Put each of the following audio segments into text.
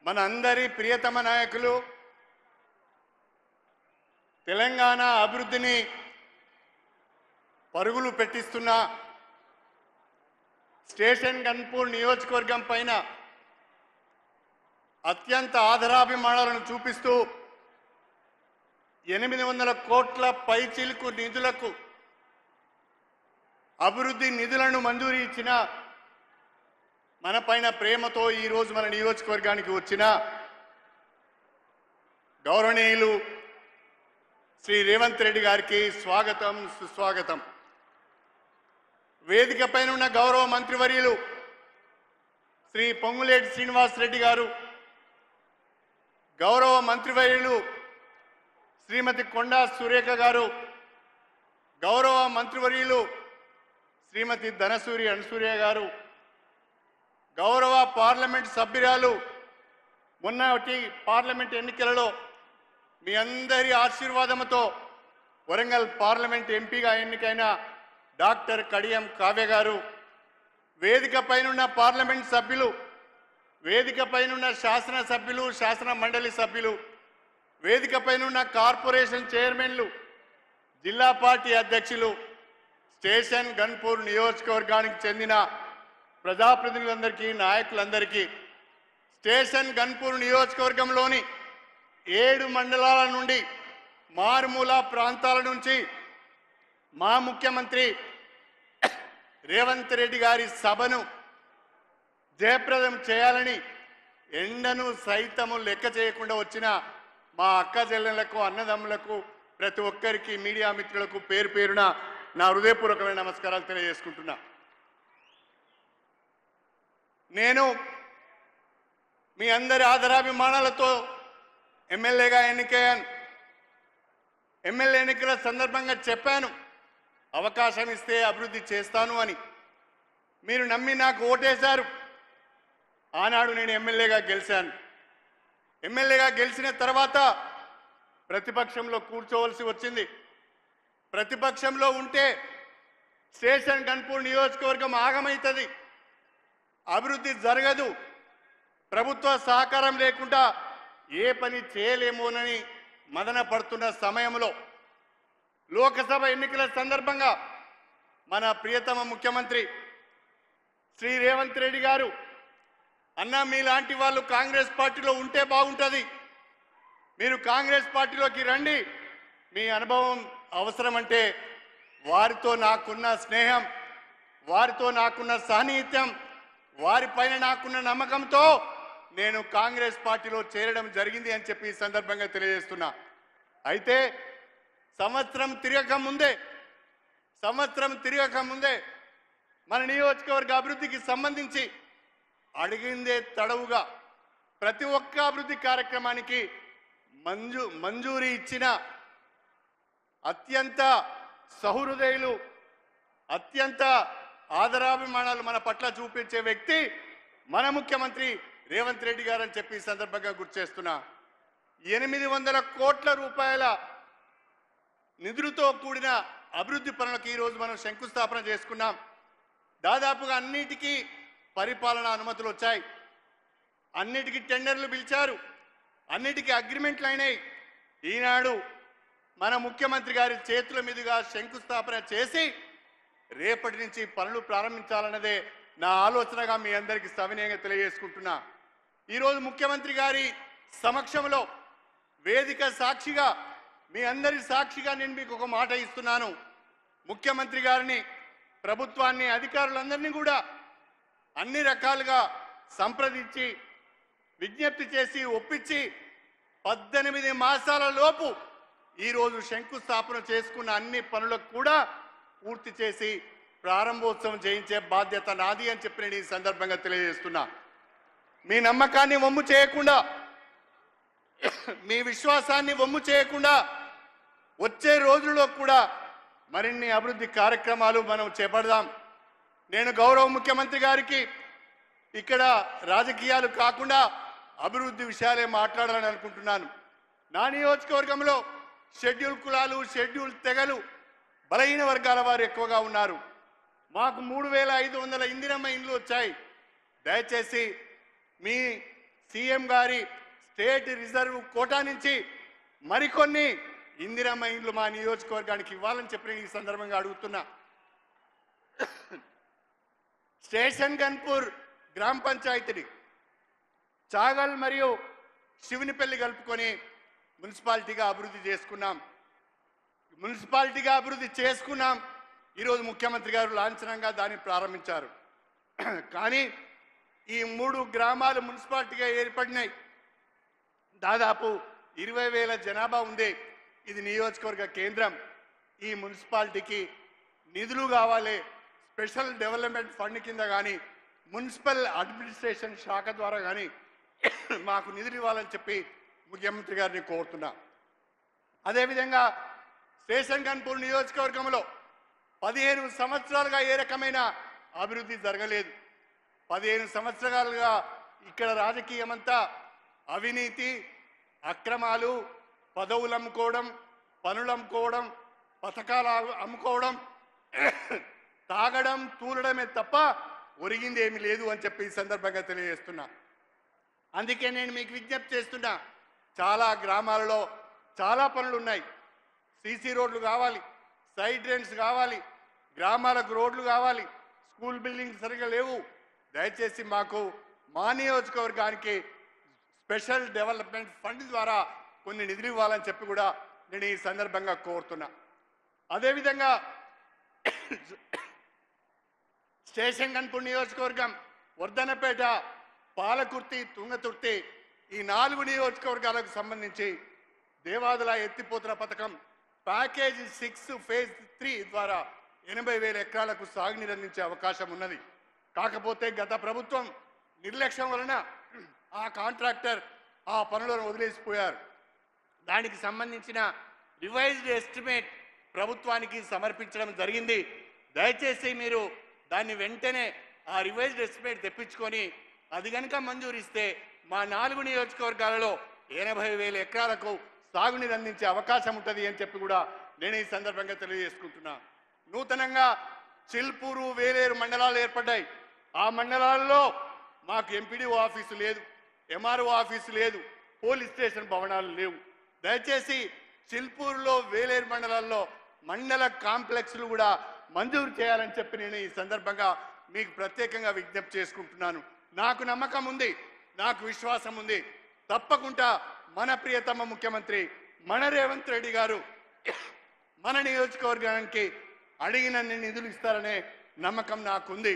మన అందరి ప్రియతమ నాయకులు తెలంగాణ అభివృద్ధిని పరుగులు పెట్టిస్తున్న స్టేషన్ గన్పూర్ నియోజకవర్గం పైన అత్యంత ఆదరాభిమానాలను చూపిస్తూ 800 కోట్ల పైచిలుకు నిధులకు అభివృద్ధి నిధులను మంజూరు ఇచ్చిన మన పైన ప్రేమతో ఈరోజు మన నియోజకవర్గానికి వచ్చిన గౌరవనీయులు శ్రీ రేవంత్ రెడ్డి గారికి స్వాగతం సుస్వాగతం. వేదిక పైన ఉన్న గౌరవ మంత్రివర్యులు శ్రీ పొంగులేటి శ్రీనివాస్ రెడ్డి గారు, గౌరవ మంత్రివర్యులు శ్రీమతి కొండా సురేఖ గారు, గౌరవ మంత్రివర్యులు శ్రీమతి ధనసూరి అనసూయ గారు, గౌరవ పార్లమెంట్ సభ్యురాలు మొన్నటి పార్లమెంట్ ఎన్నికలలో మీ అందరి ఆశీర్వాదంతో వరంగల్ పార్లమెంట్ ఎంపీగా ఎన్నికైన డాక్టర్ కడియం కావ్య గారు, వేదిక పైనున్న పార్లమెంట్ సభ్యులు, వేదిక పైనున్న శాసన సభ్యులు, శాసన మండలి సభ్యులు, వేదిక పైనున్న కార్పొరేషన్ చైర్మన్లు, జిల్లా పార్టీ అధ్యక్షులు, స్టేషన్ గన్పూర్ నియోజకవర్గానికి చెందిన ప్రజాప్రతినిధులందరికీ, నాయకులందరికీ, స్టేషన్ గన్పూర్ నియోజకవర్గంలోని 7 మండలాల నుండి మారుమూల ప్రాంతాల నుంచి మా ముఖ్యమంత్రి రేవంత్ రెడ్డి గారి సభను జయప్రదం చేయాలని ఎండను సైతము లెక్క చేయకుండా వచ్చిన మా అక్క చెల్లెళ్లకు, అన్నదమ్ములకు, ప్రతి ఒక్కరికి, మీడియా మిత్రులకు పేరు పేరున నా హృదయపూర్వకమైన నమస్కారాలు తెలియజేసుకుంటున్నా. నేను మీ అందరి ఆదరాభిమానాలతో ఎమ్మెల్యేగా ఎన్నికయ్యాను. ఎమ్మెల్యే ఎన్నికల సందర్భంగా చెప్పాను, అవకాశం ఇస్తే అభివృద్ధి చేస్తాను అని. మీరు నమ్మి నాకు ఓటేశారు. ఆనాడు నేను ఎమ్మెల్యేగా గెలిచాను. ఎమ్మెల్యేగా గెలిచిన తర్వాత ప్రతిపక్షంలో కూర్చోవలసి వచ్చింది. ప్రతిపక్షంలో ఉంటే స్టేషన్ గన్పూర్ నియోజకవర్గం ఆగమవుతుంది, అభివృద్ధి జరగదు, ప్రభుత్వ సహకారం లేకుండా ఏ పని చేయలేమోనని మదన పడుతున్న సమయంలో లోకసభ ఎన్నికల సందర్భంగా మన ప్రియతమ ముఖ్యమంత్రి శ్రీ రేవంత్ రెడ్డి గారు, అన్నా మీలాంటి వాళ్ళు కాంగ్రెస్ పార్టీలో ఉంటే బాగుంటుంది, మీరు కాంగ్రెస్ పార్టీలోకి రండి, మీ అనుభవం అవసరమంటే వారితో నాకున్న స్నేహం, వారితో నాకున్న సాన్నిహిత్యం, వారిపైన నాకున్న నమ్మకంతో నేను కాంగ్రెస్ పార్టీలో చేరడం జరిగింది అని చెప్పి ఈ సందర్భంగా తెలియజేస్తున్నా. అయితే సంవత్సరం తిరగక ముందే మన నియోజకవర్గ అభివృద్ధికి సంబంధించి అడిగిందే తడవుగా ప్రతి ఒక్క అభివృద్ధి కార్యక్రమానికి మంజూరీ ఇచ్చిన అత్యంత సహృదయులు, అత్యంత ఆదరాభిమానాలు మన పట్ల చూపించే వ్యక్తి మన ముఖ్యమంత్రి రేవంత్ రెడ్డి గారు అని చెప్పి ఈ సందర్భంగా గుర్తు చేస్తున్నా. 800 కోట్ల రూపాయల నిధులతో కూడిన అభివృద్ధి పనులకు ఈరోజు మనం శంకుస్థాపన చేసుకున్నాం. దాదాపుగా అన్నిటికీ పరిపాలనా అనుమతులు వచ్చాయి, అన్నిటికీ టెండర్లు పిలిచారు, అన్నిటికీ అగ్రిమెంట్లు అయినాయి. ఈనాడు మన ముఖ్యమంత్రి గారి చేతుల మీదుగా శంకుస్థాపన చేసి రేపటి నుంచి పనులు ప్రారంభించాలన్నదే నా ఆలోచనగా మీ అందరికీ సవినయంగా తెలియజేసుకుంటున్నా. ఈరోజు ముఖ్యమంత్రి గారి సమక్షంలో వేదిక సాక్షిగా, మీ అందరి సాక్షిగా నేను మీకు ఒక మాట ఇస్తున్నాను. ముఖ్యమంత్రి గారిని, ప్రభుత్వాన్ని, అధికారులందరినీ కూడా అన్ని రకాలుగా సంప్రదించి విజ్ఞప్తి చేసి ఒప్పించి 18 మాసాల లోపు ఈరోజు శంకుస్థాపన చేసుకున్న అన్ని పనులకు కూడా పూర్తి చేసి ప్రారంభోత్సవం చేయించే బాధ్యత నాది అని చెప్పి నేను ఈ సందర్భంగా తెలియజేస్తున్నా. మీ నమ్మకాన్ని వమ్ము చేయకుండా, మీ విశ్వాసాన్ని వమ్ము చేయకుండా వచ్చే రోజుల్లో కూడా మరిన్ని అభివృద్ధి కార్యక్రమాలు మనం చేపడదాం. నేను గౌరవ ముఖ్యమంత్రి గారికి ఇక్కడ రాజకీయాలు కాకుండా అభివృద్ధి విషయాలే మాట్లాడాలని అనుకుంటున్నాను. నా నియోజకవర్గంలో షెడ్యూల్ కులాలు, షెడ్యూల్ తెగలు, బలహీన వర్గాల వారు ఎక్కువగా ఉన్నారు. మాకు 3500 ఇందిరమ్మ ఇండ్లు వచ్చాయి. దయచేసి మీ సీఎం గారి స్టేట్ రిజర్వ్ కోటా నుంచి మరికొన్ని ఇందిరమ్మ ఇండ్లు మా నియోజకవర్గానికి ఇవ్వాలని చెప్పి ఈ సందర్భంగా అడుగుతున్నా. స్టేషన్ గన్పూర్ గ్రామ పంచాయతీని చాగల్ మరియు శివునిపల్లి కలుపుకొని మున్సిపాలిటీగా అభివృద్ధి చేసుకున్నాం. ఈరోజు ముఖ్యమంత్రి గారు లాంఛనంగా దాన్ని ప్రారంభించారు. కానీ ఈ 3 గ్రామాలు మున్సిపాలిటీగా ఏర్పడినాయి. దాదాపు 20,000 జనాభా ఉంది. ఇది నియోజకవర్గ కేంద్రం. ఈ మున్సిపాలిటీకి నిధులు కావాలి. స్పెషల్ డెవలప్మెంట్ ఫండ్ కింద కానీ మున్సిపల్ అడ్మినిస్ట్రేషన్ శాఖ ద్వారా కానీ మాకు నిధులు ఇవ్వాలని చెప్పి ముఖ్యమంత్రి గారిని కోరుతున్నా. అదేవిధంగా స్టేషన్ గన్పూర్ నియోజకవర్గంలో 15 సంవత్సరాలుగా ఏ రకమైన అభివృద్ధి జరగలేదు. 15 సంవత్సరాలుగా ఇక్కడ రాజకీయమంతా అవినీతి, అక్రమాలు, పదవులు అమ్ముకోవడం, పనులు అమ్ముకోవడం, పథకాలు అమ్ముకోవడం, తాగడం, తూలడమే తప్ప ఒరిగింది ఏమీ లేదు అని చెప్పి ఈ సందర్భంగా తెలియజేస్తున్నా. అందుకే నేను మీకు విజ్ఞప్తి చేస్తున్నా, చాలా గ్రామాలలో చాలా పనులు ఉన్నాయి. సీసీ రోడ్లు కావాలి, సైడ్ డ్రైన్స్ కావాలి, గ్రామాలకు రోడ్లు కావాలి, స్కూల్ బిల్డింగ్స్ సరిగా లేవు. దయచేసి మాకు మా నియోజకవర్గానికి స్పెషల్ డెవలప్మెంట్ ఫండ్ ద్వారా కొన్ని నిధులు ఇవ్వాలని చెప్పి కూడా నేను ఈ సందర్భంగా కోరుతున్నా. అదేవిధంగా స్టేషన్ గన్పూర్ నియోజకవర్గం, వర్ధనపేట, పాలకుర్తి, తుంగతుర్తి ఈ 4 నియోజకవర్గాలకు సంబంధించి దేవాదుల ఎత్తిపోతల పథకం ప్యాకేజ్ 6 ఫేజ్ 3 ద్వారా 80,000 ఎకరాలకు సాగునీరు అందించే అవకాశం ఉన్నది. కాకపోతే గత ప్రభుత్వం నిర్లక్ష్యం వలన ఆ కాంట్రాక్టర్ ఆ పనులను వదిలేసిపోయారు. దానికి సంబంధించిన రివైజ్డ్ ఎస్టిమేట్ ప్రభుత్వానికి సమర్పించడం జరిగింది. దయచేసి మీరు దాన్ని వెంటనే ఆ రివైజ్డ్ ఎస్టిమేట్ తెప్పించుకొని అది కనుక మంజూరిస్తే మా 4 నియోజకవర్గాలలో 80,000 ఎకరాలకు సాగునీరు అందించే అవకాశం ఉంటుంది అని చెప్పి కూడా నేను ఈ సందర్భంగా తెలియజేసుకుంటున్నా. నూతనంగా చిల్పూరు, వేలేరు మండలాలు ఏర్పడ్డాయి. ఆ మండలాల్లో మాకు ఎంపీడీఓ ఆఫీసు లేదు, ఎంఆర్ఓ ఆఫీసు లేదు, పోలీస్ స్టేషన్ భవనాలు లేవు. దయచేసి చిల్పూరులో, వేలేరు మండలాల్లో మండల కాంప్లెక్స్లు కూడా మంజూరు చేయాలని చెప్పి నేను ఈ సందర్భంగా మీకు ప్రత్యేకంగా విజ్ఞప్తి చేసుకుంటున్నాను. నాకు నమ్మకం ఉంది, నాకు విశ్వాసం ఉంది. తప్పకుండా మన ప్రియతమ ముఖ్యమంత్రి మన రేవంత్ రెడ్డి గారు మన నియోజకవర్గానికి అడిగిన నిధులు ఇస్తారనే నమ్మకం నాకుంది.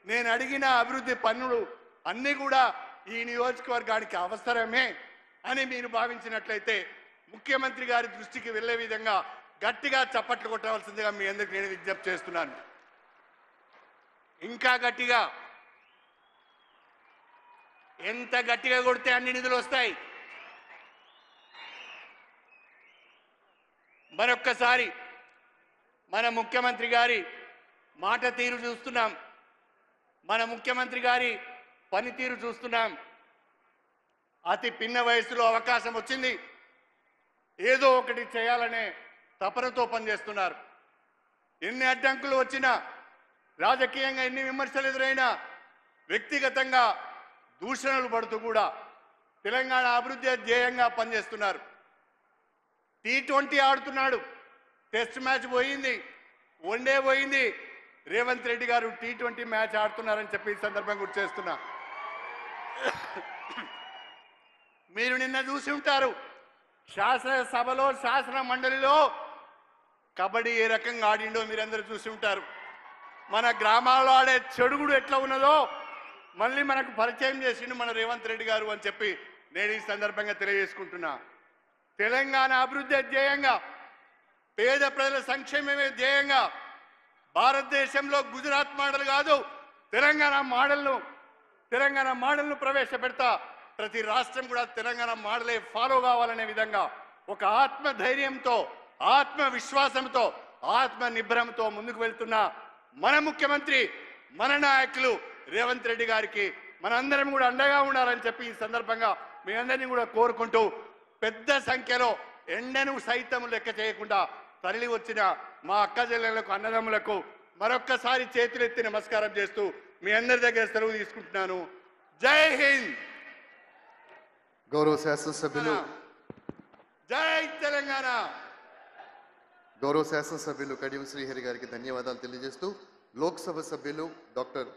నేను అడిగిన అభివృద్ధి పనులు అన్నీ కూడా ఈ నియోజకవర్గానికి అవసరమే అని మీరు భావించినట్లయితే ముఖ్యమంత్రి గారి దృష్టికి వెళ్లే విధంగా గట్టిగా చప్పట్లు కొట్టవలసిందిగా మీ అందరికీ నేను విజ్ఞప్తి చేస్తున్నాను. ఇంకా గట్టిగా, ఎంత గట్టిగా కొడితే అన్ని నిధులు వస్తాయి. మరొక్కసారి మన ముఖ్యమంత్రి గారి మాట తీరు చూస్తున్నాం, మన ముఖ్యమంత్రి గారి పనితీరు చూస్తున్నాం. అతి పిన్న వయసులో అవకాశం వచ్చింది, ఏదో ఒకటి చేయాలనే తపనతో పనిచేస్తున్నారు. ఎన్ని అడ్డంకులు వచ్చినా, రాజకీయంగా ఎన్ని విమర్శలు ఎదురైనా, వ్యక్తిగతంగా దూషణలు పడుతూ కూడా తెలంగాణ అభివృద్ధి ధ్యేయంగా పనిచేస్తున్నారు. T20 ఆడుతున్నాడు, టెస్ట్ మ్యాచ్ పోయింది, వన్డే పోయింది. రేవంత్ రెడ్డి గారు T20 మ్యాచ్ ఆడుతున్నారని చెప్పి ఈ సందర్భంగా గుర్తు చేస్తున్నా. మీరు నిన్న చూసి ఉంటారు, శాసనసభలో, శాసన మండలిలో కబడ్డీ ఏ రకంగా ఆడిండో మీరందరూ చూసి ఉంటారు. మన గ్రామాల్లో ఆడే చెడుగుడు ఎట్లా ఉన్నదో మళ్ళీ మనకు పరిచయం చేసిండు మన రేవంత్ రెడ్డి గారు అని చెప్పి నేను ఈ సందర్భంగా తెలియజేసుకుంటున్నా. తెలంగాణ అభివృద్ధి ధ్యేయంగా, పేద ప్రజల సంక్షేమమే ధ్యేయంగా భారతదేశంలో గుజరాత్ మోడల్ కాదు, తెలంగాణ మోడల్ను ప్రవేశపెడతా. ప్రతి రాష్ట్రం కూడా తెలంగాణ మోడలే ఫాలో కావాలనే విధంగా ఒక ఆత్మధైర్యంతో, ఆత్మవిశ్వాసంతో, ఆత్మ నిబ్రంతో ముందుకు వెళ్తున్న మన ముఖ్యమంత్రి, మన నాయకులు రేవంత్ రెడ్డి గారికి మనందరం కూడా అండగా ఉండాలని చెప్పి ఈ సందర్భంగా మీ అందరినీ కూడా కోరుకుంటూ, పెద్ద సంఖ్యలో ఎండను సైతం లెక్క చేయకుండా తరలి వచ్చిన మా అక్క చెల్లెళ్లకు, అన్నదమ్ములకు మరొక్కసారి చేతులెత్తి నమస్కారం చేస్తూ మీ అందరి దగ్గర సెలవు తీసుకుంటున్నాను. జై హింద్. గౌరవ శాసనసభ్యులు జై తెలంగాణ. గౌరవ శాసనసభ్యులు కడియం శ్రీహరి గారికి ధన్యవాదాలు తెలియజేస్తూ లోక్సభ సభ్యులు డాక్టర్